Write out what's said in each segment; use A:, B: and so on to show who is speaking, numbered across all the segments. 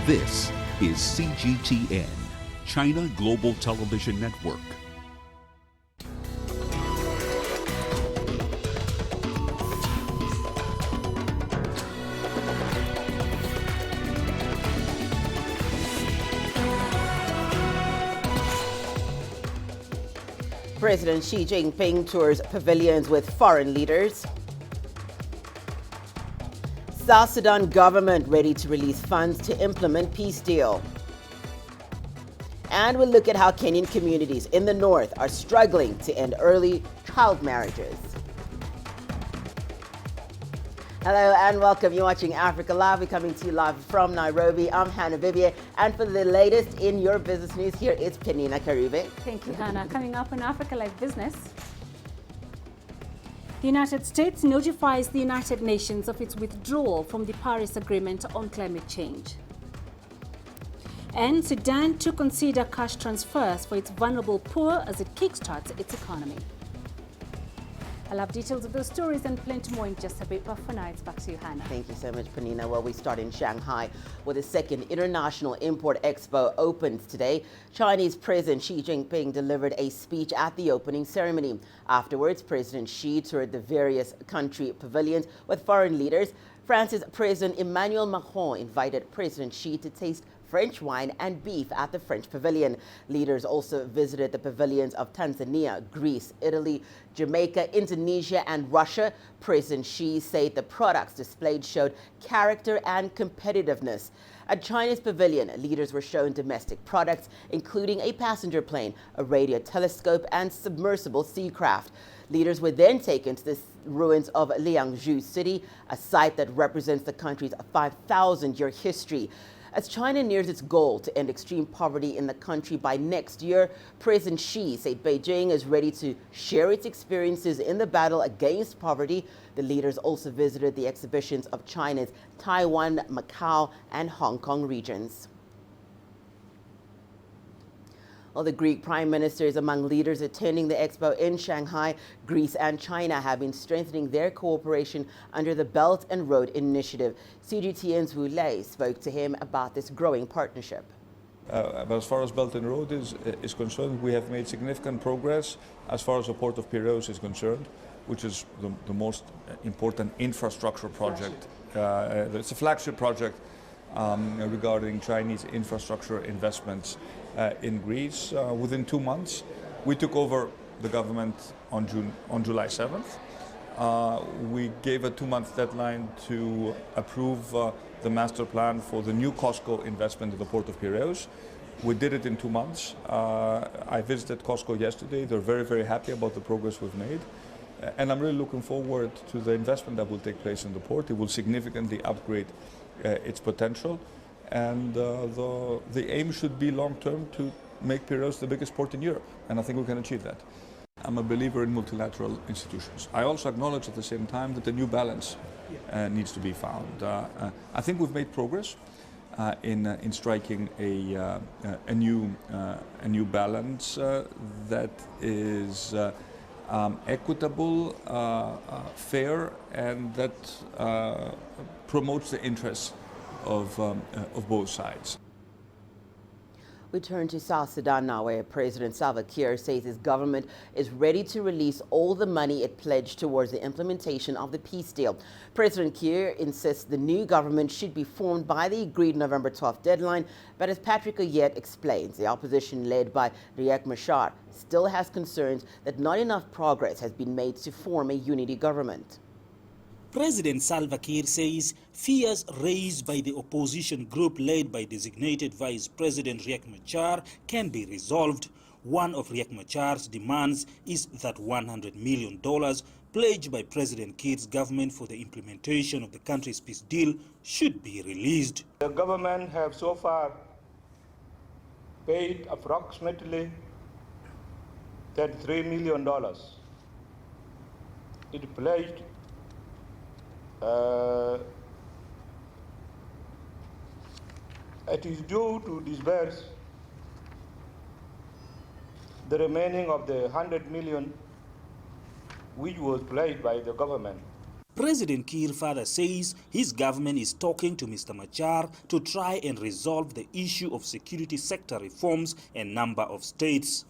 A: This is CGTN, China Global Television Network.
B: President Xi Jinping tours pavilions with foreign leaders. South Sudan government ready to release funds to implement peace deal. And we'll look at how Kenyan communities in the north are struggling to end early child marriages. Hello and welcome. You're watching Africa Live. We're coming to you live from Nairobi. I'm Hannah Viviers. And for the latest in your business news, here is Penina Karube.
C: Thank you, Hannah. Coming up on Africa Live Business. The United States notifies the United Nations of its withdrawal from the Paris Agreement on climate change. And Sudan to consider cash transfers for its vulnerable poor as it kickstarts its economy. I'll have details of those stories and plenty more in just a bit, but for now, it's back to you, Hannah.
B: Thank you so much, Penina. Well, we start in Shanghai, where the second International Import Expo opens today. Chinese President Xi Jinping delivered a speech at the opening ceremony. Afterwards, President Xi toured the various country pavilions with foreign leaders. France's President Emmanuel Macron invited President Xi to taste French wine and beef at the French pavilion. Leaders also visited the pavilions of Tanzania, Greece, Italy, Jamaica, Indonesia, and Russia. President Xi said the products displayed showed character and competitiveness. At China's pavilion, leaders were shown domestic products, including a passenger plane, a radio telescope, and submersible seacraft. Leaders were then taken to the ruins of Liangzhu City, a site that represents the country's 5,000-year history. As China nears its goal to end extreme poverty in the country by next year, President Xi said Beijing is ready to share its experiences in the battle against poverty. The leaders also visited the exhibitions of China's Taiwan, Macau, and Hong Kong regions. Well, the Greek Prime Minister is among leaders attending the expo in Shanghai. Greece and China have been strengthening their cooperation under the Belt and Road Initiative. CGTN's Wu Lei spoke to him about this growing partnership.
D: But as far as Belt and Road is concerned, we have made significant progress as far as the Port of Piraeus is concerned, which is the most important infrastructure project. It's a flagship project regarding Chinese infrastructure investments in Greece. Within 2 months, we took over the government on July 7th. We gave a 2-month deadline to approve the master plan for the new COSCO investment in the Port of Piraeus. We did it in 2 months. I visited COSCO yesterday. They're very, very happy about the progress we've made. And I'm really looking forward to the investment that will take place in the port. It will significantly upgrade its potential. And the aim should be long-term to make Piraeus the biggest port in Europe. And I think we can achieve that. I'm a believer in multilateral institutions. I also acknowledge at the same time that a new balance needs to be found. I think we've made progress in striking a new balance that is equitable, fair, and that promotes the interests of both sides.
B: We turn to South Sudan now, where President Salva Kiir says his government is ready to release all the money it pledged towards the implementation of the peace deal. President Kiir insists the new government should be formed by the agreed November 12th deadline, but as Patrick Oyet explains, the opposition led by Riek Machar still has concerns that not enough progress has been made to form a unity government.
E: President Salva Kiir says fears raised by the opposition group led by designated Vice President Riek Machar can be resolved. One of Riek Machar's demands is that $100 million pledged by President Kiir's government for the implementation of the country's peace deal should be released.
F: The government have so far paid approximately $33 million. It pledged it is due to disburse the remaining of the $100 million which was pledged by the government.
E: President Kiir further says his government is talking to Mr. Machar to try and resolve the issue of security sector reforms in a number of states.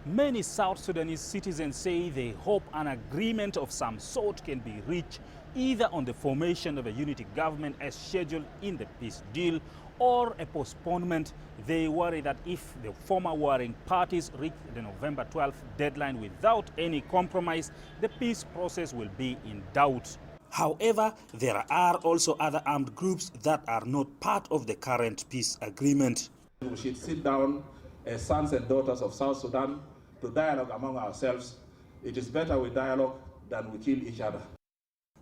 E: Many South Sudanese citizens say they hope an agreement of some sort can be reached either on the formation of a unity government as scheduled in the peace deal or a postponement. They worry that if the former warring parties reach the November 12th deadline without any compromise, the peace process will be in doubt. However, there are also other armed groups that are not part of the current peace agreement.
G: We should sit down as sons and daughters of South Sudan to dialogue among ourselves. It is better we dialogue than we kill each other.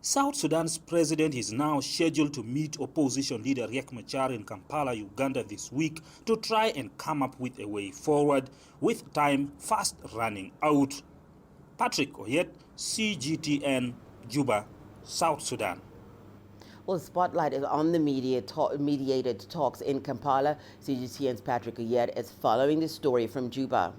E: South Sudan's president is now scheduled to meet opposition leader Riek Machar in Kampala, Uganda this week to try and come up with a way forward, with time fast running out. Patrick Oyet, CGTN, Juba, South Sudan.
B: Well, the spotlight is on the mediated talks in Kampala. CGTN's Patrick Oyet is following the story from Juba.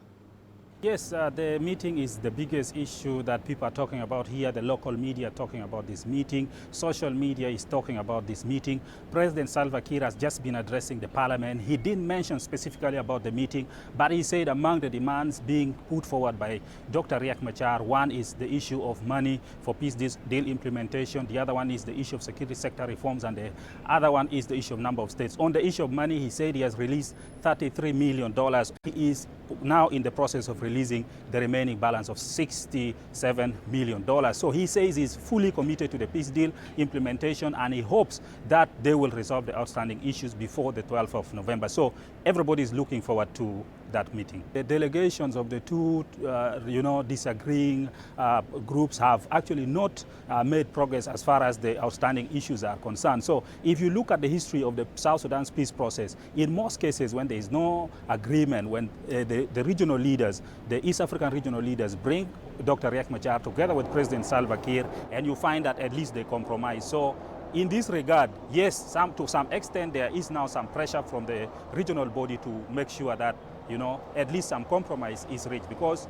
H: Yes, the meeting is the biggest issue that people are talking about here. The local media are talking about this meeting. Social media is talking about this meeting. President Salva Kiir has just been addressing the parliament. He didn't mention specifically about the meeting, but he said among the demands being put forward by Dr. Riek Machar, one is the issue of money for peace deal implementation. The other one is the issue of security sector reforms, and the other one is the issue of number of states. On the issue of money, he said he has released $33 million. He is now in the process of releasing the remaining balance of $67 million. So he says he's fully committed to the peace deal implementation, and he hopes that they will resolve the outstanding issues before the 12th of November. So everybody is looking forward to that meeting. The delegations of the two, disagreeing groups have actually not made progress as far as the outstanding issues are concerned. So if you look at the history of the South Sudan's peace process, in most cases when there is no agreement, when the regional leaders, the East African regional leaders bring Dr. Riek Machar together with President Salva Kiir, and you find that at least they compromise. So in this regard, yes, to some extent there is now some pressure from the regional body to make sure that at least some compromise is reached, because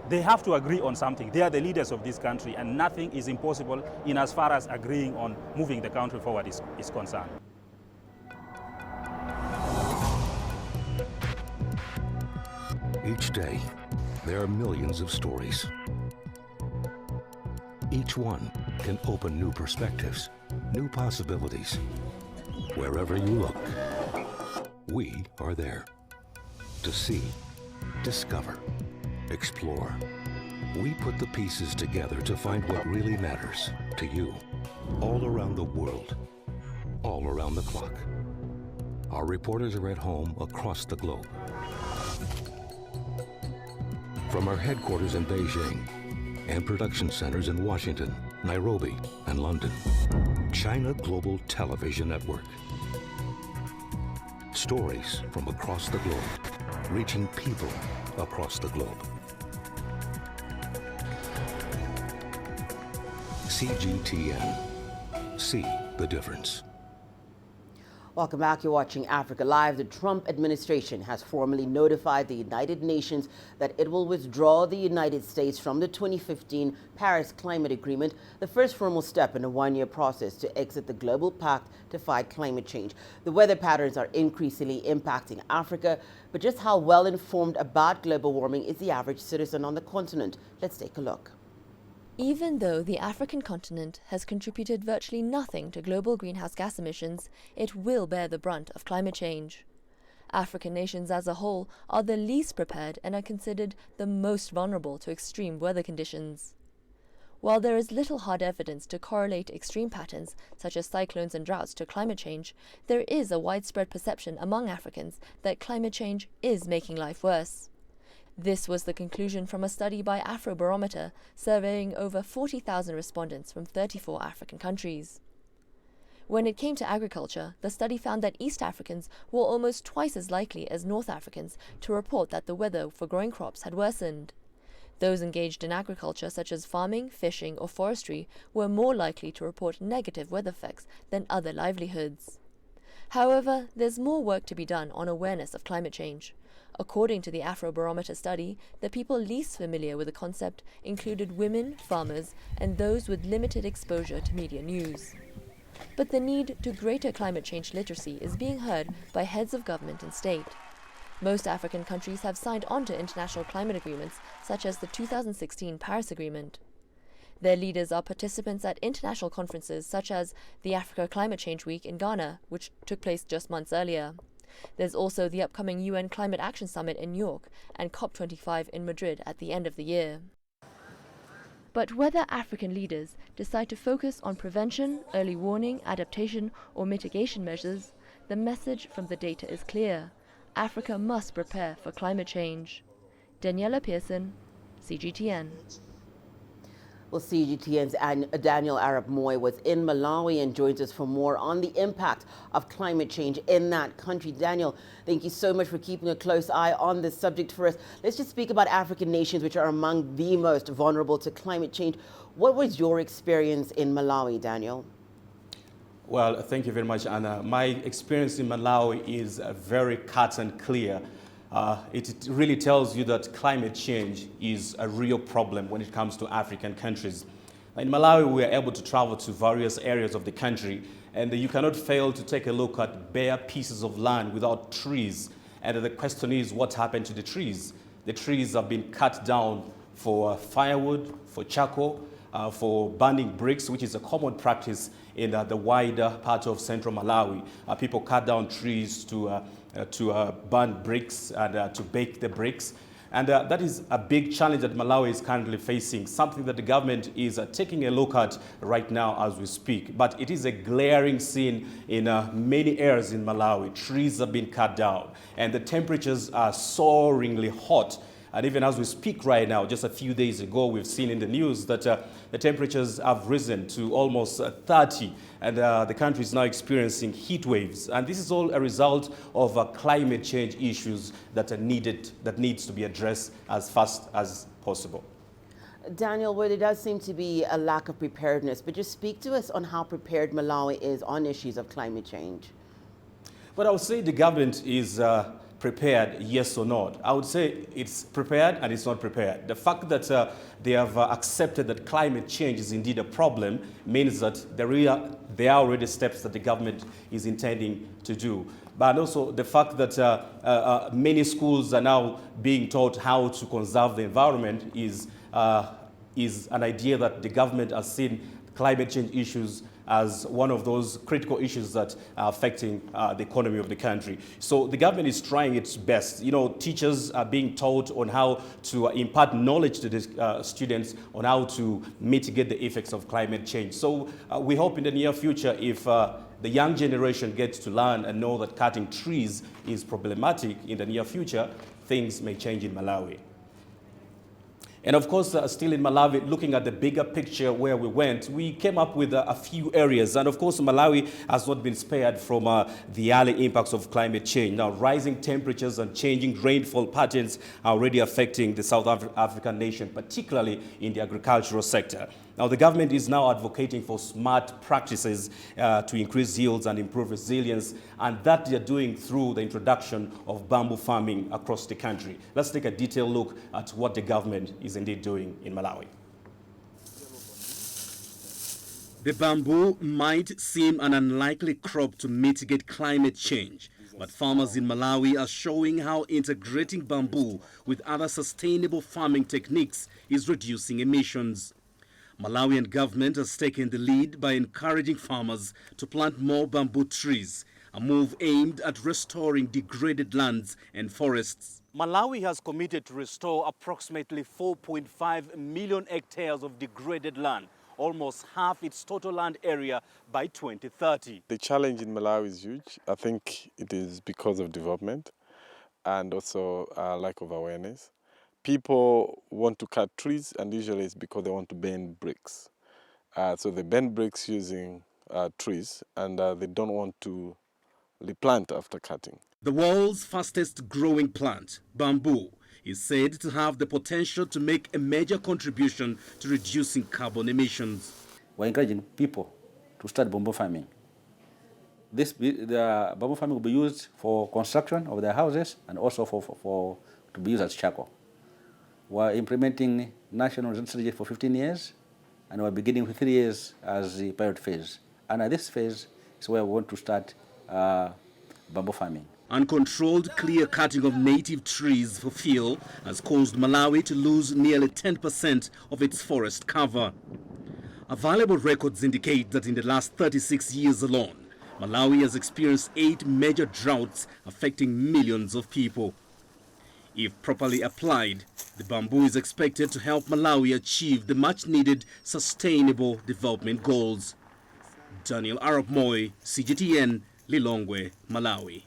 H: they have to agree on something. They are the leaders of this country, and nothing is impossible in as far as agreeing on moving the country forward is concerned.
I: Each day, there are millions of stories. Each one can open new perspectives, new possibilities. Wherever you look, we are there. To see, discover, explore. We put the pieces together to find what really matters to you, all around the world, all around the clock. Our reporters are at home across the globe. From our headquarters in Beijing and production centers in Washington, Nairobi, and London, China Global Television Network. Stories from across the globe, reaching people across the globe. CGTN. See the difference.
B: Welcome back. You're watching Africa Live. The Trump administration has formally notified the United Nations that it will withdraw the United States from the 2015 Paris Climate Agreement, the first formal step in a one-year process to exit the global pact to fight climate change. The weather patterns are increasingly impacting Africa, but just how well informed about global warming is the average citizen on the continent? Let's take a look.
J: Even though the African continent has contributed virtually nothing to global greenhouse gas emissions, it will bear the brunt of climate change. African nations as a whole are the least prepared and are considered the most vulnerable to extreme weather conditions. While there is little hard evidence to correlate extreme patterns, such as cyclones and droughts, to climate change, there is a widespread perception among Africans that climate change is making life worse. This was the conclusion from a study by Afrobarometer, surveying over 40,000 respondents from 34 African countries. When it came to agriculture, the study found that East Africans were almost twice as likely as North Africans to report that the weather for growing crops had worsened. Those engaged in agriculture, such as farming, fishing, or forestry, were more likely to report negative weather effects than other livelihoods. However, there's more work to be done on awareness of climate change. According to the Afrobarometer study, the people least familiar with the concept included women, farmers, and those with limited exposure to media news. But the need to greater climate change literacy is being heard by heads of government and state. Most African countries have signed on to international climate agreements, such as the 2016 Paris Agreement. Their leaders are participants at international conferences such as the Africa Climate Change Week in Ghana, which took place just months earlier. There's also the upcoming UN Climate Action Summit in New York and COP25 in Madrid at the end of the year. But whether African leaders decide to focus on prevention, early warning, adaptation, or mitigation measures, the message from the data is clear. Africa must prepare for climate change. Daniela Pearson, CGTN.
B: Well, CGTN's Daniel Arap Moy was in Malawi and joins us for more on the impact of climate change in that country. Daniel, thank you so much for keeping a close eye on this subject for us. Let's just speak about African nations, which are among the most vulnerable to climate change. What was your experience in Malawi, Daniel?
K: Well, thank you very much, Anna. My experience in Malawi is very cut and clear. It really tells you that climate change is a real problem when it comes to African countries. In Malawi, we are able to travel to various areas of the country, and you cannot fail to take a look at bare pieces of land without trees. And the question is, what happened to the trees? The trees have been cut down for firewood, for charcoal, for burning bricks, which is a common practice in the wider part of central Malawi. People cut down trees to burn bricks and to bake the bricks. And that is a big challenge that Malawi is currently facing, something that the government is taking a look at right now as we speak. But it is a glaring scene in many areas in Malawi. Trees have been cut down and the temperatures are soaringly hot. And even as we speak right now, just a few days ago, we've seen in the news that the temperatures have risen to almost 30, and the country is now experiencing heat waves. And this is all a result of climate change issues that needs to be addressed as fast as possible.
B: Daniel, well, there does seem to be a lack of preparedness, but just speak to us on how prepared Malawi is on issues of climate change.
K: But I would say the government is prepared, yes or not. I would say it's prepared and it's not prepared. The fact that they have accepted that climate change is indeed a problem means that there are already steps that the government is intending to do. But also the fact that many schools are now being taught how to conserve the environment is an idea that the government has seen climate change issues as one of those critical issues that are affecting the economy of the country. So the government is trying its best. You know, teachers are being taught on how to impart knowledge to the students on how to mitigate the effects of climate change. So we hope in the near future, if the young generation gets to learn and know that cutting trees is problematic in the near future, things may change in Malawi. And of course, still in Malawi, looking at the bigger picture where we went, we came up with a few areas. And of course, Malawi has not been spared from the early impacts of climate change. Now, rising temperatures and changing rainfall patterns are already affecting the South African nation, particularly in the agricultural sector. Now, the government is now advocating for smart practices to increase yields and improve resilience, and that they're doing through the introduction of bamboo farming across the country. Let's take a detailed look at what the government is indeed doing in Malawi.
L: The bamboo might seem an unlikely crop to mitigate climate change, but farmers in Malawi are showing how integrating bamboo with other sustainable farming techniques is reducing emissions. Malawian government has taken the lead by encouraging farmers to plant more bamboo trees, a move aimed at restoring degraded lands and forests. Malawi has committed to restore approximately 4.5 million hectares of degraded land, almost half its total land area by 2030.
M: The challenge in Malawi is huge. I think it is because of development and also lack of awareness. People want to cut trees, and usually it's because they want to burn bricks. So they burn bricks using trees, and they don't want to replant after cutting.
L: The world's fastest growing plant, bamboo, is said to have the potential to make a major contribution to reducing carbon emissions.
N: We're encouraging people to start bamboo farming. the bamboo farming will be used for construction of their houses and also to be used as charcoal. We're implementing national strategy for 15 years, and we're beginning with 3 years as the pilot phase. And at this phase is where we want to start bamboo farming.
L: Uncontrolled clear-cutting of native trees for fuel has caused Malawi to lose nearly 10% of its forest cover. Available records indicate that in the last 36 years alone, Malawi has experienced 8 major droughts affecting millions of people. If properly applied, the bamboo is expected to help Malawi achieve the much-needed sustainable development goals. Daniel Arap Moi, CGTN, Lilongwe, Malawi.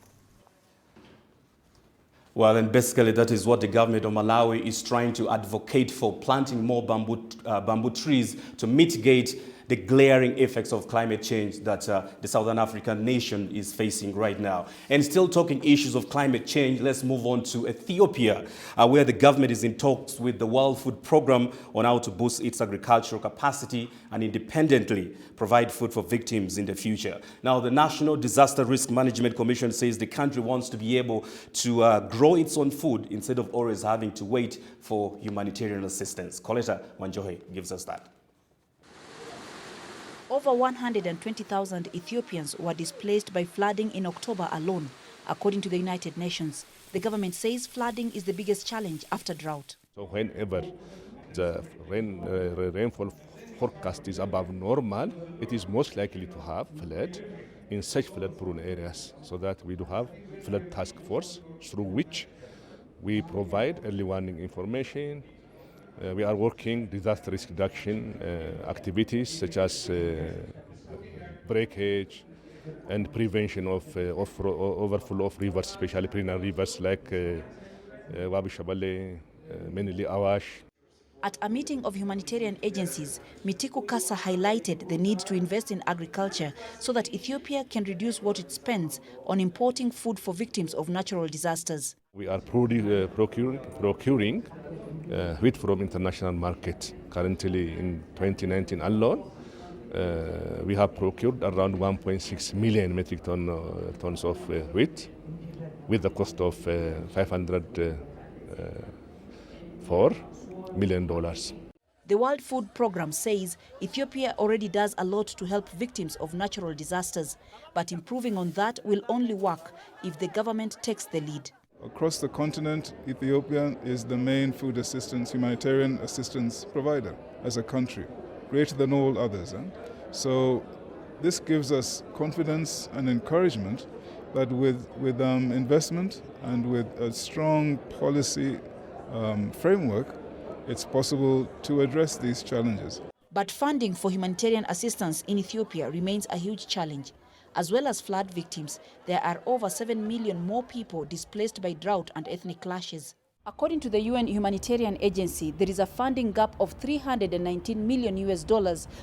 K: Well, and basically that is what the government of Malawi is trying to advocate for, planting more bamboo trees to mitigate the glaring effects of climate change that the Southern African nation is facing right now. And still talking issues of climate change, let's move on to Ethiopia, where the government is in talks with the World Food Programme on how to boost its agricultural capacity and independently provide food for victims in the future. Now, the National Disaster Risk Management Commission says the country wants to be able to grow its own food instead of always having to wait for humanitarian assistance. Coletta Wanjohe gives us that.
O: Over 120,000 Ethiopians were displaced by flooding in October alone, according to the United Nations. The government says flooding is the biggest challenge after drought.
P: So whenever the rainfall forecast is above normal, it is most likely to have flood in such flood-prone areas, so that we do have flood task force through which we provide early warning information. We are working disaster risk reduction activities such as breakage and prevention of overflow of rivers, especially perennial rivers like Wabi Shabale, mainly Awash.
O: At a meeting of humanitarian agencies, Mitiku Kasa highlighted the need to invest in agriculture so that Ethiopia can reduce what it spends on importing food for victims of natural disasters.
P: We are procuring wheat from international market. Currently in 2019 alone, we have procured around 1.6 million metric tons of wheat with the cost of $504 million.
O: The World Food Programme says Ethiopia already does a lot to help victims of natural disasters, but improving on that will only work if the government takes the lead.
Q: Across the continent, Ethiopia is the main food assistance, humanitarian assistance provider as a country, greater than all others. So this gives us confidence and encouragement that with investment and with a strong policy framework, it's possible to address these challenges.
O: But funding for humanitarian assistance in Ethiopia remains a huge challenge. As well as flood victims, there are over 7 million more people displaced by drought and ethnic clashes. According to the UN humanitarian agency, there is a funding gap of $319 million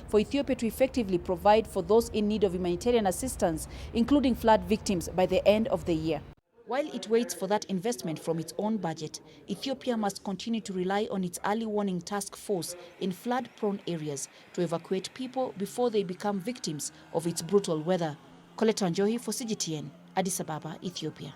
O: for Ethiopia to effectively provide for those in need of humanitarian assistance, including flood victims, by the end of the year. While it waits for that investment from its own budget, Ethiopia must continue to rely on its early warning task force in flood-prone areas to evacuate people before they become victims of its brutal weather. Coletta Njohi for CGTN, Addis Ababa, Ethiopia.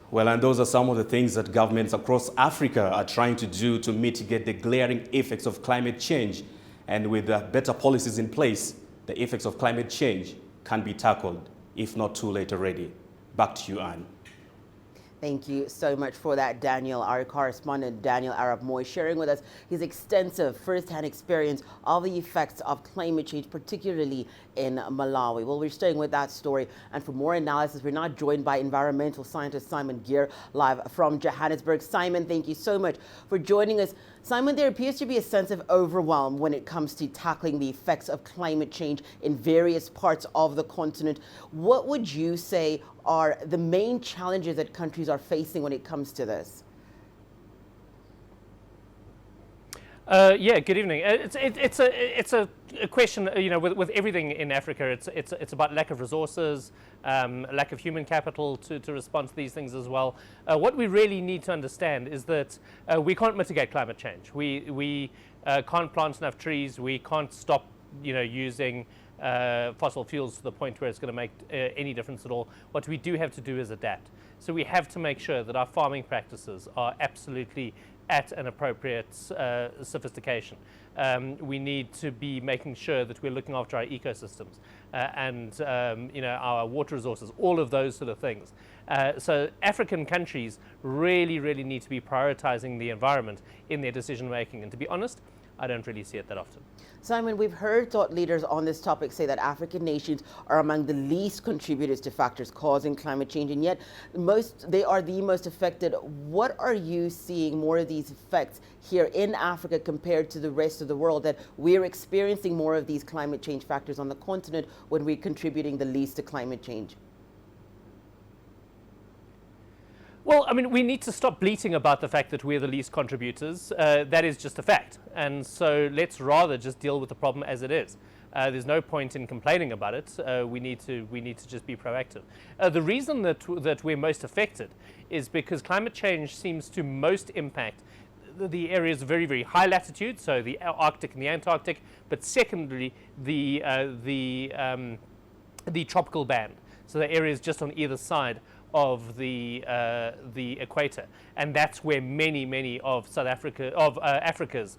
K: Well, and those are some of the things that governments across Africa are trying to do to mitigate the glaring effects of climate change. And with better policies in place, the effects of climate change can be tackled, if not too late already. Back to you, Anne.
B: Thank you so much for that, Daniel. Our correspondent, Daniel Arap Moi, sharing with us his extensive first-hand experience of the effects of climate change, particularly in Malawi. Well, we're staying with that story. And for more analysis, we're now joined by environmental scientist Simon Geer, live from Johannesburg. Simon, thank you so much for joining us. Simon, there appears to be a sense of overwhelm when it comes to tackling the effects of climate change in various parts of the continent. What would you say are the main challenges that countries are facing when it comes to this?
R: Yeah, good evening. It's a question, you know, with everything in Africa. It's about lack of resources, lack of human capital to respond to these things as well. What we really need to understand is that we can't mitigate climate change. We can't plant enough trees. We can't stop, you know, using fossil fuels to the point where it's going to make any difference at all. What we do have to do is adapt. So we have to make sure that our farming practices are absolutely at an appropriate sophistication. We need to be making sure that we're looking after our ecosystems and our water resources, all of those sort of things. So African countries really need to be prioritizing the environment in their decision making. And to be honest, I don't really see it that often.
B: Simon, we've heard thought leaders on this topic say that African nations are among the least contributors to factors causing climate change, and yet they are the most affected. What are you seeing more of these effects here in Africa compared to the rest of the world, that we're experiencing more of these climate change factors on the continent when we're contributing the least to climate change?
R: Well, I mean, we need to stop bleating about the fact that we're the least contributors. That is just a fact. And so let's rather just deal with the problem as it is. There's no point in complaining about it. We need to just be proactive. The reason that we're most affected is because climate change seems to most impact the areas of very high latitude, so the Arctic and the Antarctic, but secondly, the tropical band, so the areas just on either side of the equator, and that's where many of Africa's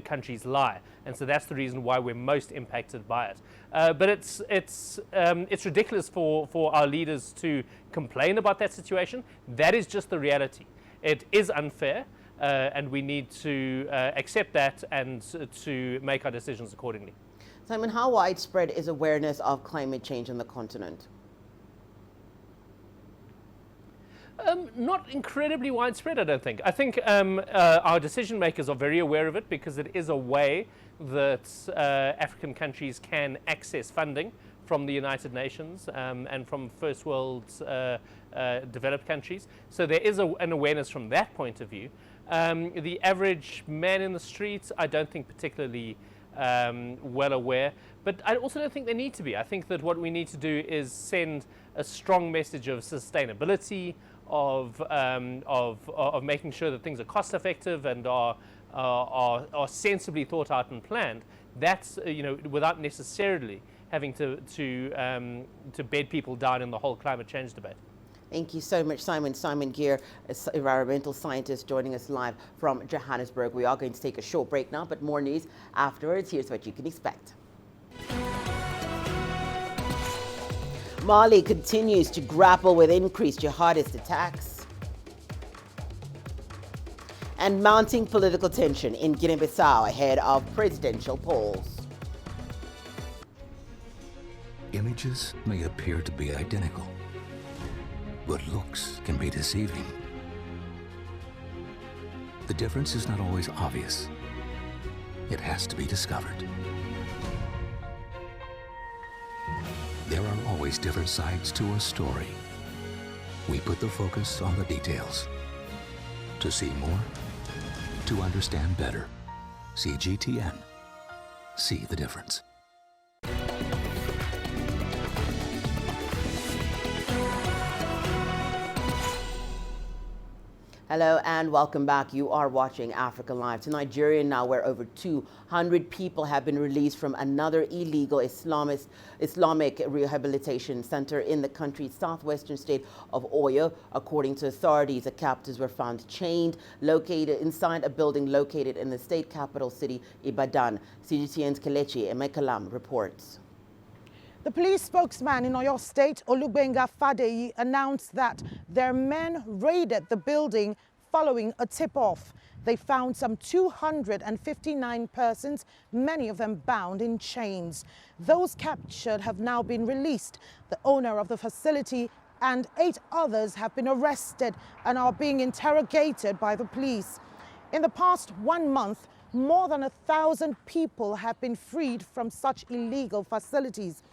R: countries lie, and so that's the reason why we're most impacted by it. But it's ridiculous for our leaders to complain about that situation. That is just the reality. It is unfair, and we need to accept that and to make our decisions accordingly.
B: Simon, how widespread is awareness of climate change on the continent?
R: Not incredibly widespread, I don't think. I think our decision makers are very aware of it because it is a way that African countries can access funding from the United Nations and from first world developed countries. So there is an awareness from that point of view. The average man in the streets, I don't think particularly well aware, but I also don't think they need to be. I think that what we need to do is send a strong message of sustainability, of making sure that things are cost effective and are sensibly thought out and planned. That's without necessarily having to bed people down in the whole climate change debate.
B: Thank you so much, Simon. Simon Gear, environmental scientist, joining us live from Johannesburg. We are going to take a short break now, but more news afterwards. Here's what you can expect. Mali continues to grapple with increased jihadist attacks. And mounting political tension in Guinea-Bissau ahead of presidential polls.
I: Images may appear to be identical, but looks can be deceiving. The difference is not always obvious. It has to be discovered. There are always different sides to a story. We put the focus on the details. To see more, to understand better. CGTN. See the difference.
B: Hello and welcome back. You are watching Africa Live. To Nigeria now, where over 200 people have been released from another illegal Islamic rehabilitation center in the country's southwestern state of Oyo. According to authorities, the captives were found chained, located inside a building located in the state capital city, Ibadan. CGTN's Kelechi Emekalam reports.
S: The police spokesman in Oyo State, Olugbenga Fadeyi, announced that their men raided the building following a tip-off. They found some 259 persons, many of them bound in chains. Those captured have now been released. The owner of the facility and 8 others have been arrested and are being interrogated by the police. In the past 1 month, more than 1,000 people have been freed from such illegal facilities.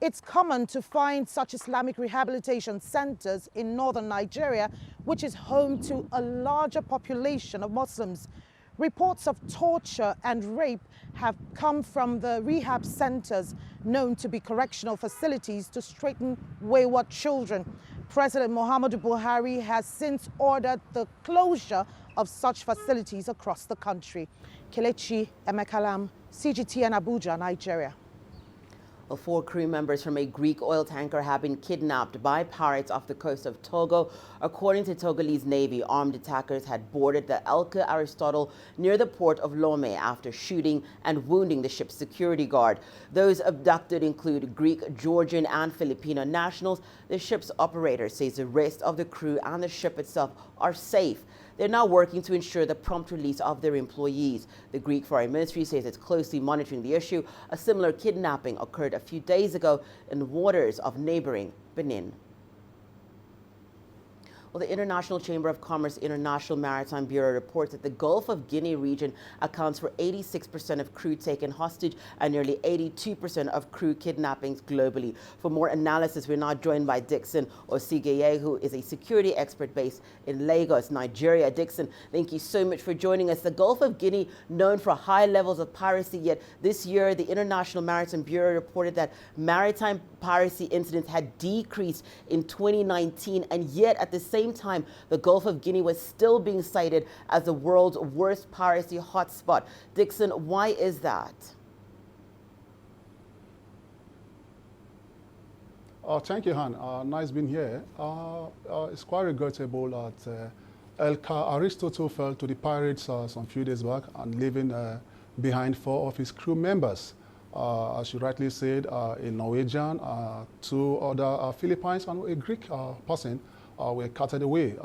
S: It's common to find such Islamic rehabilitation centers in northern Nigeria, which is home to a larger population of Muslims. Reports of torture and rape have come from the rehab centers, known to be correctional facilities to straighten wayward children. President Muhammadu Buhari has since ordered the closure of such facilities across the country. Kelechi Emekalam, CGTN Abuja, Nigeria.
B: Well, 4 crew members from a Greek oil tanker have been kidnapped by pirates off the coast of Togo. According to Togolese Navy, armed attackers had boarded the Elka Aristotle near the port of Lome after shooting and wounding the ship's security guard. Those abducted include Greek, Georgian, and Filipino nationals. The ship's operator says the rest of the crew and the ship itself are safe. They're now working to ensure the prompt release of their employees. The Greek Foreign Ministry says it's closely monitoring the issue. A similar kidnapping occurred a few days ago in the waters of neighboring Benin. Well, the International Chamber of Commerce International Maritime Bureau reports that the Gulf of Guinea region accounts for 86% of crew taken hostage and nearly 82% of crew kidnappings globally. For more analysis, we're now joined by Dixon Osigeye, who is a security expert based in Lagos, Nigeria. Dixon, thank you so much for joining us. The Gulf of Guinea, known for high levels of piracy, yet this year the International Maritime Bureau reported that maritime piracy incidents had decreased in 2019, and yet at the same time, the Gulf of Guinea was still being cited as the world's worst piracy hotspot. Dixon, why is that?
T: Thank you, Han. Nice being here. It's quite regrettable that Elka Aristotle fell to the pirates some few days back and leaving behind 4 of his crew members. As you rightly said, a Norwegian, 2 other Philippines, and a Greek person were carted away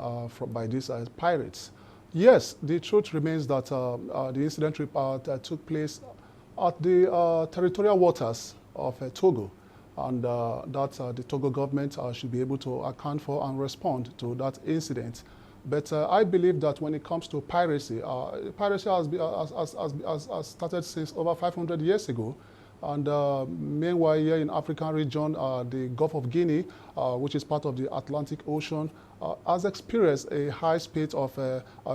T: by these pirates. Yes, the truth remains that the incident took place at the territorial waters of Togo, and that the Togo government should be able to account for and respond to that incident. But I believe that when it comes to piracy, piracy has started since over 500 years ago. And meanwhile, here in African region, the Gulf of Guinea, which is part of the Atlantic Ocean, has experienced a high spate of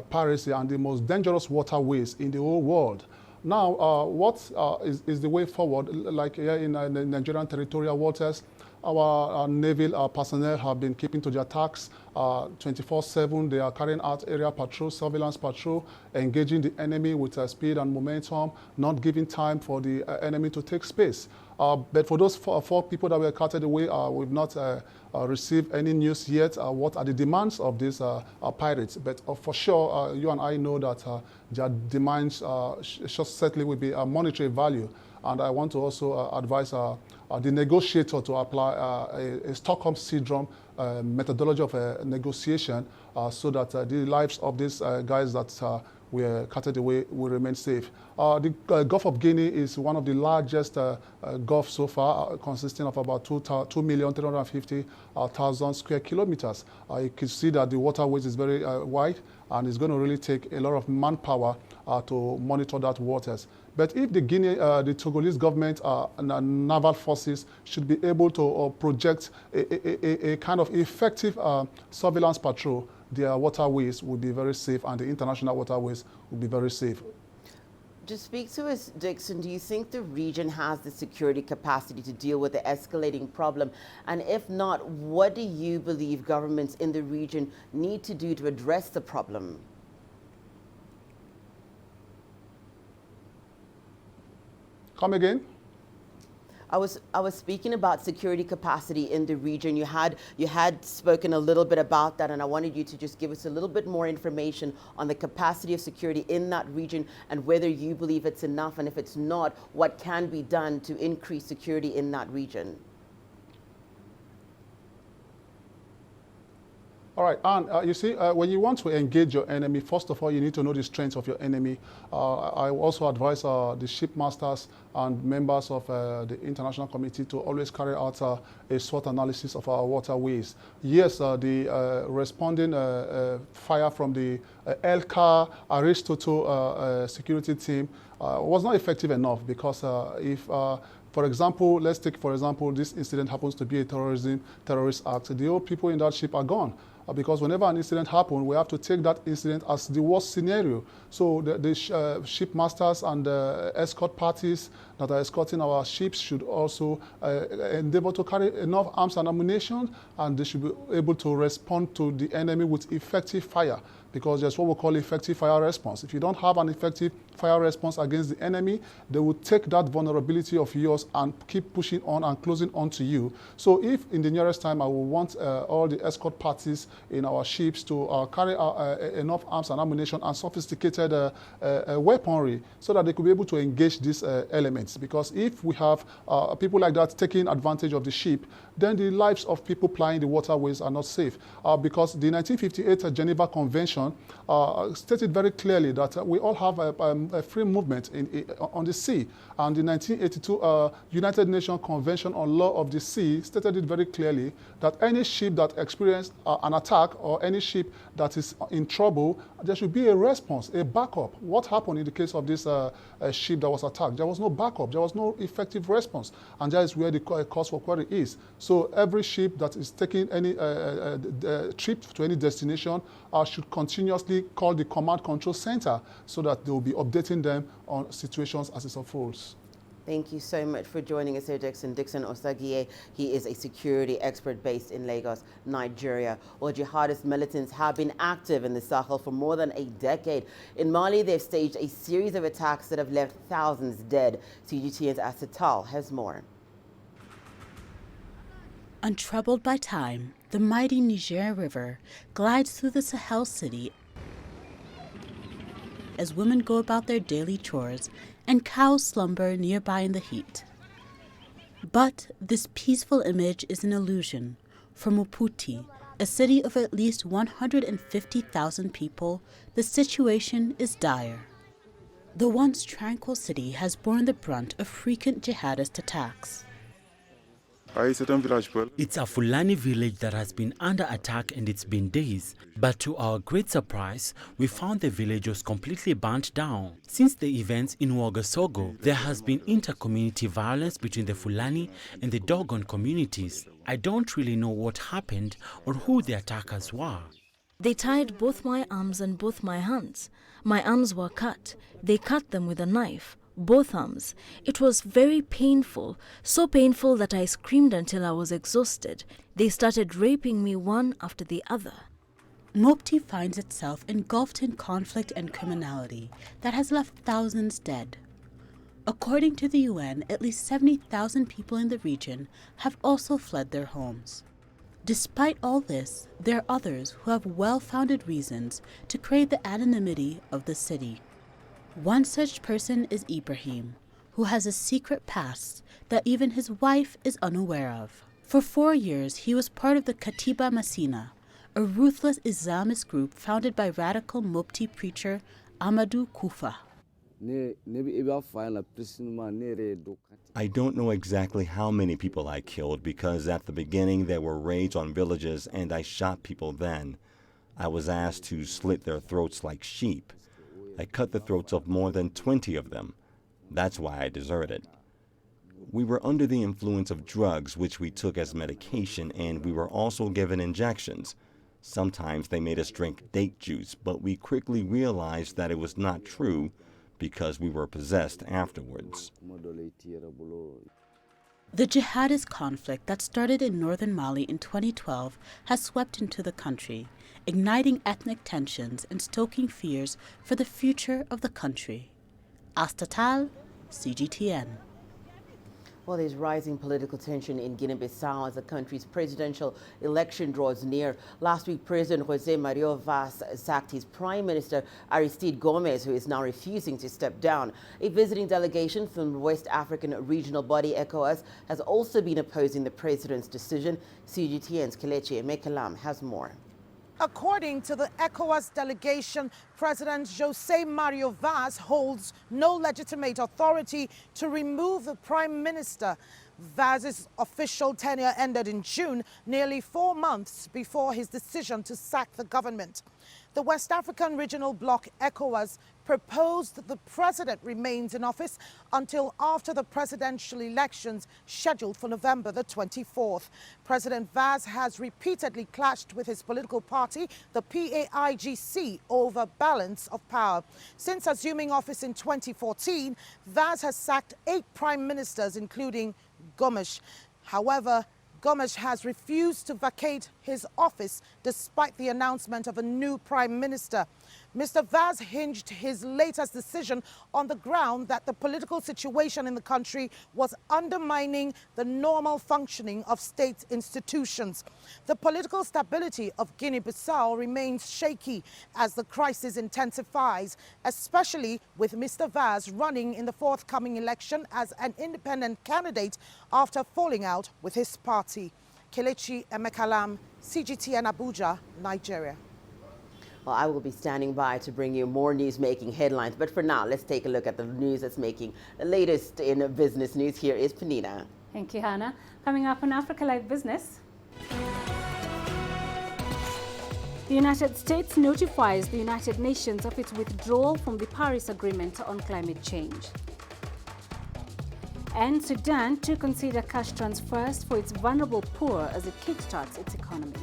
T: piracy and the most dangerous waterways in the whole world. Now, what is the way forward? Like here in the Nigerian territorial waters, our naval personnel have been keeping to their tasks 24/7. They are carrying out area patrol, surveillance patrol, engaging the enemy with speed and momentum, not giving time for the enemy to take space. But for those four people that were carted away, we've not received any news yet. What are the demands of these pirates? But for sure, you and I know that their demands certainly will be a monetary value. And I want to also advise the negotiator to apply a Stockholm Syndrome methodology of negotiation so that the lives of these guys that were carted away will remain safe. The Gulf of Guinea is one of the largest Gulf so far, consisting of about 2,350,000 square kilometers. You can see that the waterways is very wide, and it's going to really take a lot of manpower to monitor that waters. But if the Togolese government and naval forces should be able to project a kind of effective surveillance patrol, their waterways will be very safe, and the international waterways will be very safe.
B: Just speak to us, Dixon. Do you think the region has the security capacity to deal with the escalating problem? And if not, what do you believe governments in the region need to do to address the problem?
T: Come again?
B: I was speaking about security capacity in the region. You had spoken a little bit about that, and I wanted you to just give us a little bit more information on the capacity of security in that region and whether you believe it's enough, and if it's not, what can be done to increase security in that region.
T: All right, and you see, when you want to engage your enemy, first of all, you need to know the strengths of your enemy. I also advise the shipmasters and members of the international committee to always carry out a SWOT analysis of our waterways. Yes, the responding fire from the Elka Aristotle security team was not effective enough because if for example, let's take, for example, this incident happens to be a terrorist act. The old people in that ship are gone. Because whenever an incident happens, we have to take that incident as the worst scenario. So the shipmasters and the escort parties that are escorting our ships should also endeavor to carry enough arms and ammunition, and they should be able to respond to the enemy with effective fire. because there's what we call effective fire response. If you don't have an effective fire response against the enemy, they will take that vulnerability of yours and keep pushing on and closing on to you. So if in the nearest time I will want all the escort parties in our ships to carry enough arms and ammunition and sophisticated weaponry so that they could be able to engage these elements. Because if we have people like that taking advantage of the ship, then the lives of people plying the waterways are not safe. Because the 1958 Geneva Convention stated very clearly that we all have a free movement on the sea. And the 1982 United Nations Convention on Law of the Sea stated it very clearly that any ship that experienced an attack or any ship that is in trouble, there should be a response, a backup. What happened in the case of this ship that was attacked? There was no backup. There was no effective response. And that is where the cause for query is. So every ship that is taking any trip to any destination should continuously call the command control center so that they will be updating them on situations as it unfolds.
B: Thank you so much for joining us here, Dixon Osagie. He is a security expert based in Lagos, Nigeria. Well, jihadist militants have been active in the Sahel for more than a decade. In Mali, they've staged a series of attacks that have left thousands dead. CGTN's Asatal has more.
U: Untroubled by time, the mighty Niger River glides through the Sahel city as women go about their daily chores and cows slumber nearby in the heat. But this peaceful image is an illusion. For Muputi, a city of at least 150,000 people, the situation is dire. The once tranquil city has borne the brunt of frequent jihadist attacks.
V: It's a Fulani village that has been under attack, and it's been days. But to our great surprise, we found the village was completely burnt down. Since the events in Ouagasougou, there has been inter-community violence between the Fulani and the Dogon communities. I don't really know what happened or who the attackers were.
W: They tied both my arms and both my hands. My arms were cut. They cut them with a knife. Both arms. It was very painful, so painful that I screamed until I was exhausted. They started raping me one after the other.
U: Mopti finds itself engulfed in conflict and criminality that has left thousands dead. According to the UN, at least 70,000 people in the region have also fled their homes. Despite all this, there are others who have well-founded reasons to crave the anonymity of the city. One such person is Ibrahim, who has a secret past that even his wife is unaware of. For 4 years, he was part of the Katiba Masina, a ruthless Islamist group founded by radical Mopti preacher Amadou Kufa.
X: I don't know exactly how many people I killed because at the beginning there were raids on villages and I shot people then. I was asked to slit their throats like sheep. I cut the throats of more than 20 of them. That's why I deserted. We were under the influence of drugs which we took as medication, and we were also given injections. Sometimes they made us drink date juice, but we quickly realized that it was not true because we were possessed afterwards.
U: The jihadist conflict that started in northern Mali in 2012 has swept into the country, igniting ethnic tensions and stoking fears for the future of the country. Astatal, CGTN.
B: Well, there's rising political tension in Guinea-Bissau as the country's presidential election draws near. Last week, President José Mario Vaz sacked his Prime Minister Aristide Gomes, who is now refusing to step down. A visiting delegation from the West African regional body ECOWAS has also been opposing the president's decision. CGTN's Kelechi Mekalam has more.
S: According to the ECOWAS delegation, President José Mario Vaz holds no legitimate authority to remove the Prime Minister. Vaz's official tenure ended in June, nearly 4 months before his decision to sack the government. The West African regional bloc ECOWAS proposed that the president remains in office until after the presidential elections scheduled for November the 24th. President Vaz has repeatedly clashed with his political party, the PAIGC, over balance of power. Since assuming office in 2014, Vaz has sacked 8 prime ministers, including Gomes. However, Gomes has refused to vacate his office despite the announcement of a new prime minister. Mr. Vaz hinged his latest decision on the ground that the political situation in the country was undermining the normal functioning of state institutions. The political stability of Guinea-Bissau remains shaky as the crisis intensifies, especially with Mr. Vaz running in the forthcoming election as an independent candidate after falling out with his party. Kelechi Emekalam, CGTN Abuja, Nigeria.
B: Well, I will be standing by to bring you more news making headlines. But for now, let's take a look at the news that's making the latest in business news. Here is Panina.
A: Thank you, Hannah. Coming up on Africa Live Business. The United States notifies the United Nations of its withdrawal from the Paris Agreement on climate change. And Sudan to consider cash transfers for its vulnerable poor as it kickstarts its economy.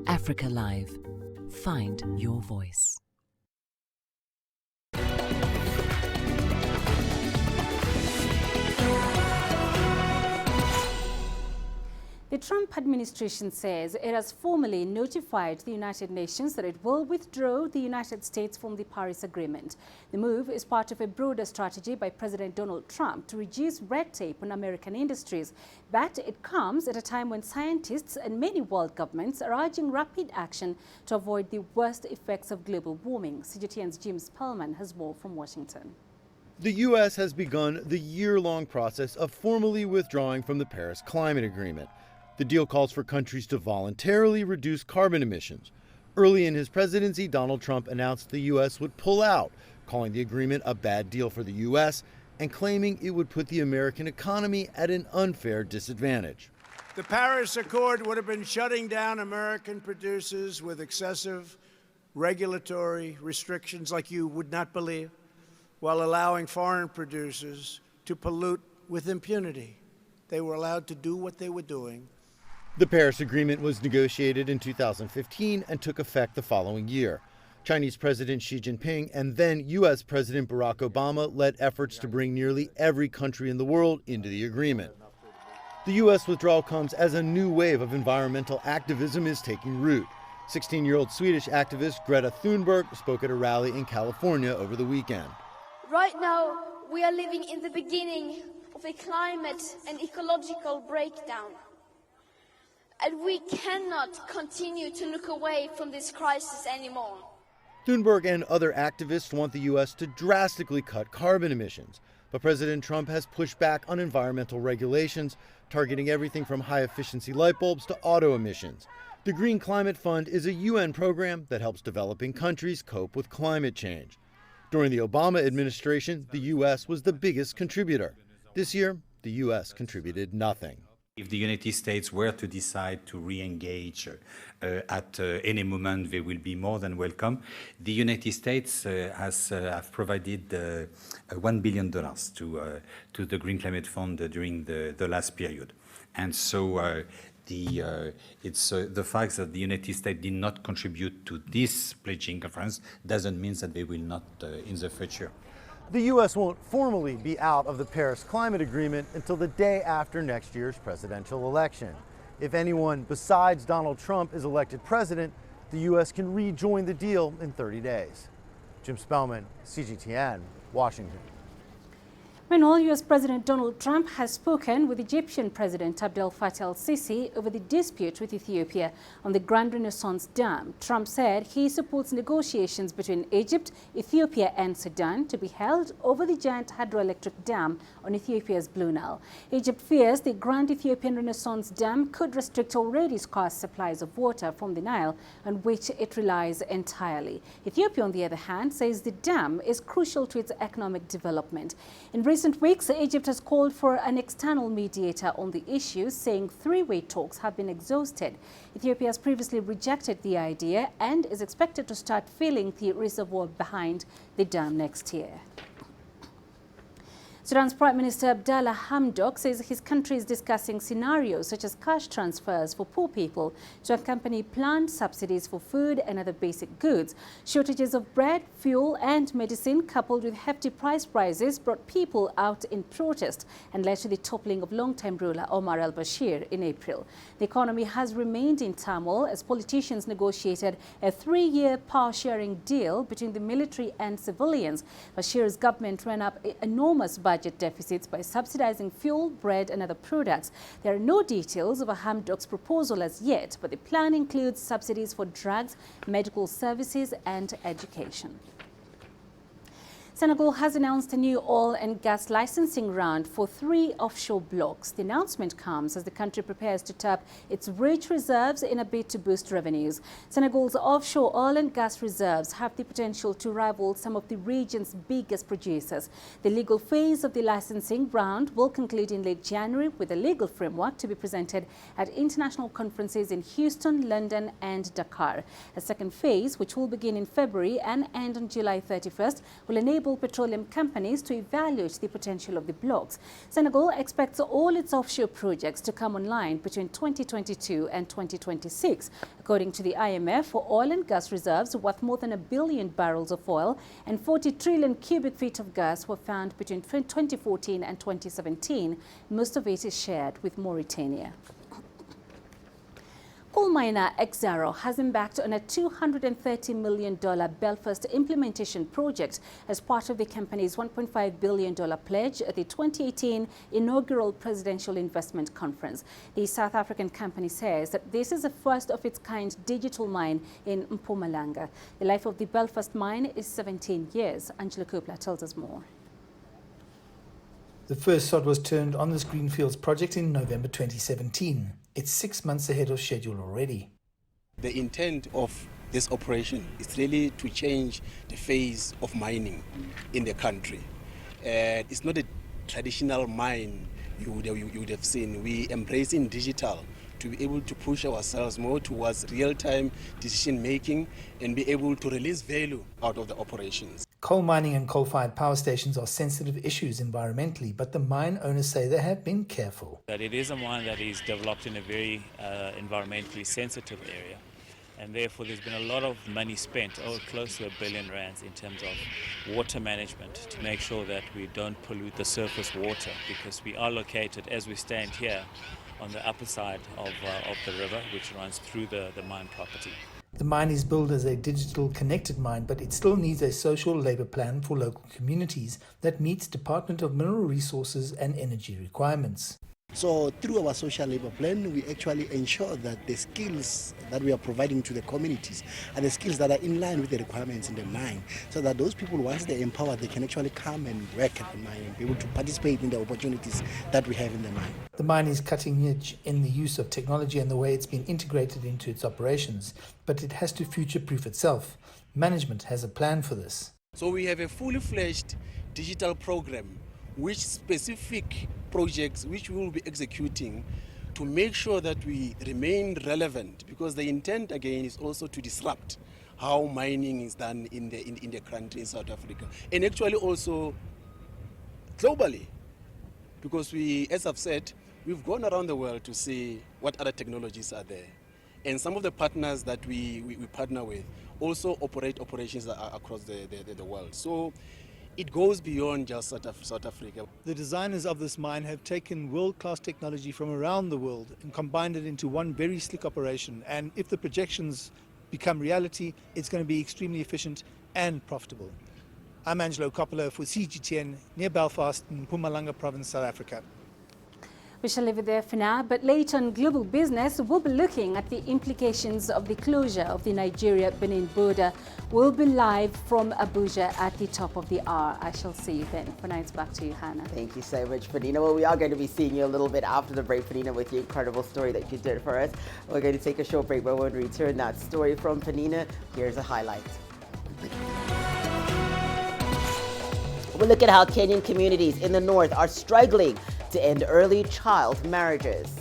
C: Africa Live. Find your voice.
A: The Trump administration says it has formally notified the United Nations that it will withdraw the United States from the Paris Agreement. The move is part of a broader strategy by President Donald Trump to reduce red tape on American industries. But it comes at a time when scientists and many world governments are urging rapid action to avoid the worst effects of global warming. CGTN's Jim Spellman has more from Washington.
D: The U.S. has begun the year-long process of formally withdrawing from the Paris Climate Agreement. The deal calls for countries to voluntarily reduce carbon emissions. Early in his presidency, Donald Trump announced the U.S. would pull out, calling the agreement a bad deal for the U.S. and claiming it would put the American economy at an unfair disadvantage.
F: The Paris Accord would have been shutting down American producers with excessive regulatory restrictions like you would not believe, while allowing foreign producers to pollute with impunity. They were allowed to do what they were doing.
D: The Paris Agreement was negotiated in 2015 and took effect the following year. Chinese President Xi Jinping and then U.S. President Barack Obama led efforts to bring nearly every country in the world into the agreement. The U.S. withdrawal comes as a new wave of environmental activism is taking root. 16-year-old Swedish activist Greta Thunberg spoke at a rally in California over the weekend.
Y: Right now, we are living in the beginning of a climate and ecological breakdown. And we cannot continue to look away from this crisis anymore.
D: Thunberg and other activists want the U.S. to drastically cut carbon emissions. But President Trump has pushed back on environmental regulations, targeting everything from high-efficiency light bulbs to auto emissions. The Green Climate Fund is a UN program that helps developing countries cope with climate change. During the Obama administration, the U.S. was the biggest contributor. This year, the U.S. contributed nothing.
Z: If the United States were to decide to re-engage at any moment, they will be more than welcome. The United States have provided $1 billion to the Green Climate Fund during the last period. And so it's the fact that the United States did not contribute to this pledging conference doesn't mean that they will not in the future.
D: The U.S. won't formally be out of the Paris Climate Agreement until the day after next year's presidential election. If anyone besides Donald Trump is elected president, the U.S. can rejoin the deal in 30 days. Jim Spellman, CGTN, Washington.
A: Meanwhile, U.S. President Donald Trump has spoken with Egyptian President Abdel Fattah el-Sisi over the dispute with Ethiopia on the Grand Renaissance Dam. Trump said he supports negotiations between Egypt, Ethiopia and Sudan to be held over the giant hydroelectric dam on Ethiopia's Blue Nile. Egypt fears the Grand Ethiopian Renaissance Dam could restrict already scarce supplies of water from the Nile, on which it relies entirely. Ethiopia, on the other hand, says the dam is crucial to its economic development. In recent weeks, Egypt has called for an external mediator on the issue, saying three-way talks have been exhausted. Ethiopia has previously rejected the idea and is expected to start filling the reservoir behind the dam next year. Sudan's Prime Minister Abdallah Hamdok says his country is discussing scenarios such as cash transfers for poor people to accompany planned subsidies for food and other basic goods. Shortages of bread, fuel and medicine coupled with hefty price rises brought people out in protest and led to the toppling of long-time ruler Omar al-Bashir in April. The economy has remained in turmoil as politicians negotiated a 3-year power-sharing deal between the military and civilians. Bashir's government ran up enormous budget deficits by subsidizing fuel, bread and other products. There are no details of Hamdok's proposal as yet, but the plan includes subsidies for drugs, medical services and education. Senegal has announced a new oil and gas licensing round for 3 offshore blocks. The announcement comes as the country prepares to tap its rich reserves in a bid to boost revenues. Senegal's offshore oil and gas reserves have the potential to rival some of the region's biggest producers. The legal phase of the licensing round will conclude in late January with a legal framework to be presented at international conferences in Houston, London and Dakar. A second phase, which will begin in February and end on July 31st, will enable petroleum companies to evaluate the potential of the blocks. Senegal expects all its offshore projects to come online between 2022 and 2026. According to the IMF, for oil and gas reserves worth more than 1 billion barrels of oil and 40 trillion cubic feet of gas were found between 2014 and 2017. Most of it is shared with Mauritania. Coal miner Exxaro has embarked on a $230 million Belfast implementation project as part of the company's $1.5 billion pledge at the 2018 inaugural Presidential Investment Conference. The South African company says that this is a first-of-its-kind digital mine in Mpumalanga. The life of the Belfast mine is 17 years. Angela Kopla tells us more.
E: The first sod was turned on this Greenfields project in November 2017. It's 6 months ahead of schedule already.
G: The intent of this operation is really to change the face of mining in the country. It's not a traditional mine you would have seen. We embracing digital to be able to push ourselves more towards real-time decision making and be able to release value out of the operations.
E: Coal mining and coal-fired power stations are sensitive issues environmentally, but the mine owners say they have been careful.
H: That it is a mine that is developed in a very environmentally sensitive area, and therefore there's been a lot of money spent, close to R1 billion in terms of water management to make sure that we don't pollute the surface water, because we are located, as we stand here, on the upper side of the river, which runs through the mine property.
E: The mine is billed as a digital connected mine, but it still needs a social labour plan for local communities that meets Department of Mineral Resources and Energy requirements.
J: So through our social labour plan, we actually ensure that the skills that we are providing to the communities are the skills that are in line with the requirements in the mine, so that those people, once they're empowered, they can actually come and work at the mine and be able to participate in the opportunities that we have in the mine.
E: The mine is cutting edge in the use of technology and the way it's been integrated into its operations, but it has to future-proof itself. Management has a plan for this.
G: So we have a fully fledged digital program which specific projects which we will be executing to make sure that we remain relevant, because the intent again is also to disrupt how mining is done in the country in South Africa, and actually also globally, because we, as I've said, we've gone around the world to see what other technologies are there, and some of the partners that we partner with also operate operations across the world. So it goes beyond just South Africa.
E: The designers of this mine have taken world-class technology from around the world and combined it into one very slick operation. And if the projections become reality, it's going to be extremely efficient and profitable. I'm Angelo Coppola for CGTN near Belfast in Mpumalanga Province, South Africa.
A: We shall leave it there for now, but later on Global Business, we'll be looking at the implications of the closure of the Nigeria-Benin border. We'll be live from Abuja at the top of the hour. I shall see you then. For now, it's back to you, Hannah.
B: Thank you so much, Panina. Well, we are going to be seeing you a little bit after the break, Panina, with the incredible story that you did for us. We're going to take a short break, but when we return that story from Panina, here's a highlight. We'll look at how Kenyan communities in the north are struggling to end early child marriages.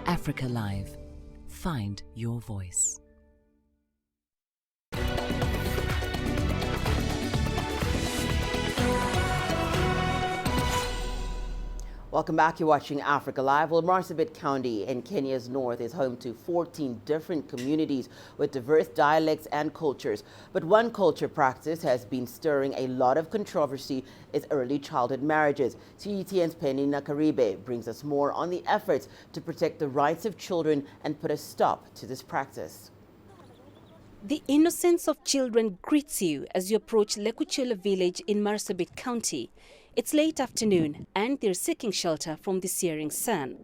C: Africa Live. Find your voice.
B: Welcome back. You're watching Africa Live. Well, Marsabit County in Kenya's north is home to 14 different communities with diverse dialects and cultures. But one culture practice has been stirring a lot of controversy is early childhood marriages. CGTN's Penina Karibe brings us more on the efforts to protect the rights of children and put a stop to this practice.
A: The innocence of children greets you as you approach Lekuchela village in Marsabit County. It's late afternoon and they're seeking shelter from the searing sun.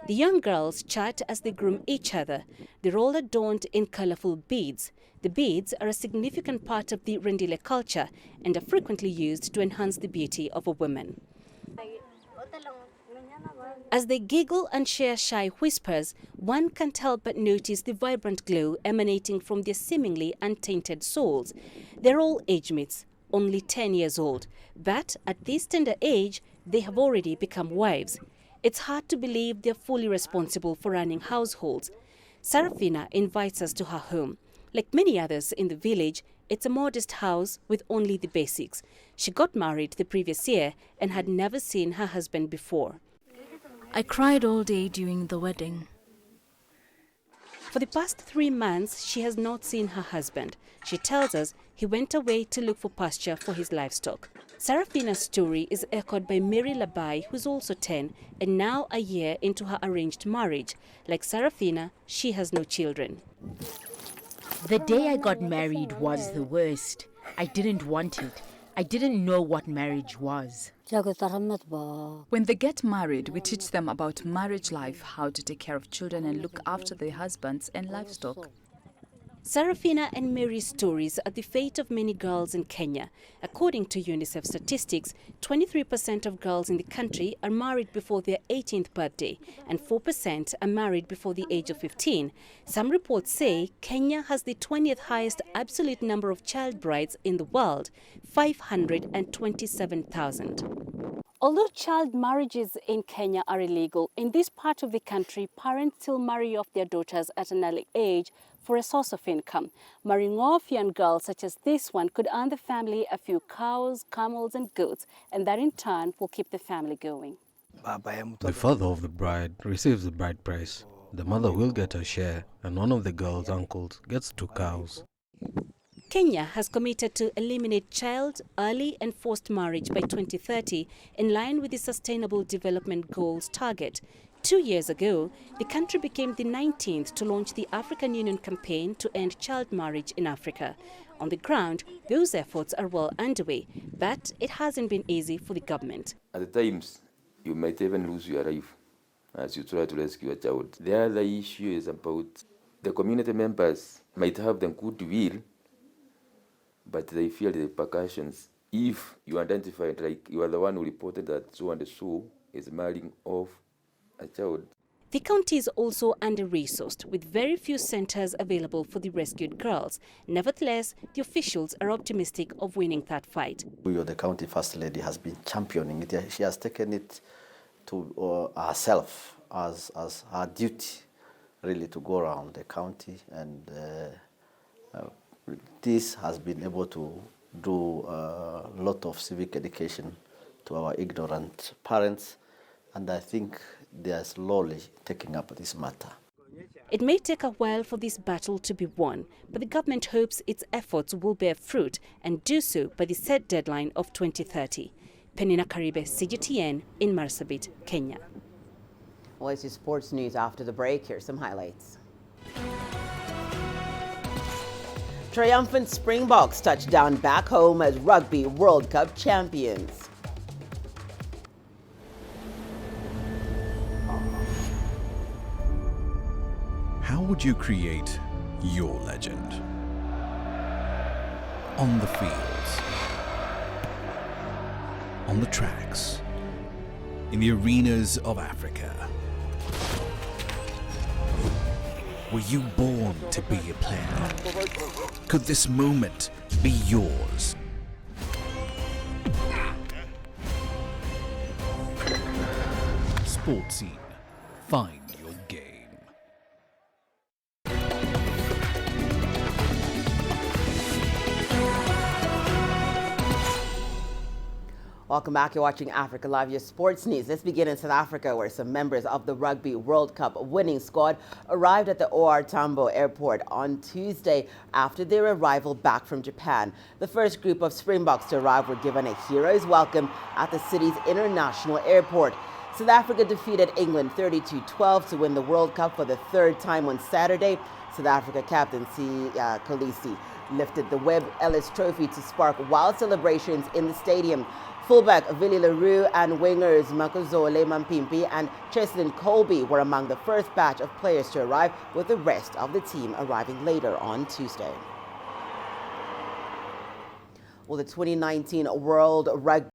A: The young girls chat as they groom each other. They're all adorned in colorful beads. The beads are a significant part of the Rendile culture and are frequently used to enhance the beauty of a woman. As they giggle and share shy whispers, one can't help but notice the vibrant glow emanating from their seemingly untainted souls. They're all age mates, only 10 years old, but at this tender age, they have already become wives. It's hard to believe they're fully responsible for running households. Sarafina invites us to her home. Like many others in the village, it's a modest house with only the basics. She got married the previous year and had never seen her husband before.
W: I cried all day during the wedding.
A: For the past 3 months, she has not seen her husband. She tells us he went away to look for pasture for his livestock. Sarafina's story is echoed by Mary Labai, who's also 10 and now a year into her arranged marriage. Like Sarafina, she has no children.
L: The day I got married was the worst. I didn't want it. I didn't know what marriage was.
M: When they get married, we teach them about marriage life, how to take care of children and look after their husbands and livestock.
A: Sarafina and Mary's stories are the fate of many girls in Kenya. According to UNICEF statistics, 23% of girls in the country are married before their 18th birthday and 4% are married before the age of 15. Some reports say Kenya has the 20th highest absolute number of child brides in the world, 527,000. Although child marriages in Kenya are illegal, in this part of the country, parents still marry off their daughters at an early age for a source of income. Marrying off young girls such as this one could earn the family a few cows, camels and goats, and that in turn will keep the family going.
N: The father of the bride receives the bride price. The mother will get her share, and one of the girl's uncles gets 2 cows.
A: Kenya has committed to eliminate child, early and forced marriage by 2030 in line with the Sustainable Development Goals target. 2 years ago, the country became the 19th to launch the African Union campaign to end child marriage in Africa. On the ground, those efforts are well underway, but it hasn't been easy for the government.
O: At times, you might even lose your life as you try to rescue a child. The other issue is about the community members might have the goodwill, but they feel the repercussions. If you identified, like you are the one who reported that so and so is marrying off a child.
A: The county is also under-resourced, with very few centres available for the rescued girls. Nevertheless, the officials are optimistic of winning that fight.
J: The county first lady has been championing it. She has taken it to herself as her duty, really, to go around the county, and this has been able to do a lot of civic education to our ignorant parents, and I think they are slowly taking up this matter.
A: It may take a while for this battle to be won, but the government hopes its efforts will bear fruit and do so by the set deadline of 2030. Penina Karibe, CGTN in Marsabit, Kenya.
B: Well, it's your sports news after the break. Here's some highlights. Triumphant Springboks touch down back home as Rugby World Cup champions.
I: How would you create your legend? On the fields, on the tracks, in the arenas of Africa. Were you born to be a player? Could this moment be yours? Sports Scene. Find your game.
B: Welcome back. You're watching Africa Live, your sports news. Let's begin in South Africa, where some members of the Rugby World Cup winning squad arrived at the OR Tambo airport on Tuesday after their arrival back from Japan. The first group of Springboks to arrive were given a hero's welcome at the city's international airport. South Africa defeated England 32-12 to win the World Cup for the third time on Saturday. South Africa captain Kolisi lifted the Webb Ellis Trophy to spark wild celebrations in the stadium. Fullback Willie LaRue and wingers Makuzole Mampimpi and Cheslin Colby were among the first batch of players to arrive, with the rest of the team arriving later on Tuesday. Well, the 2019 World Rugby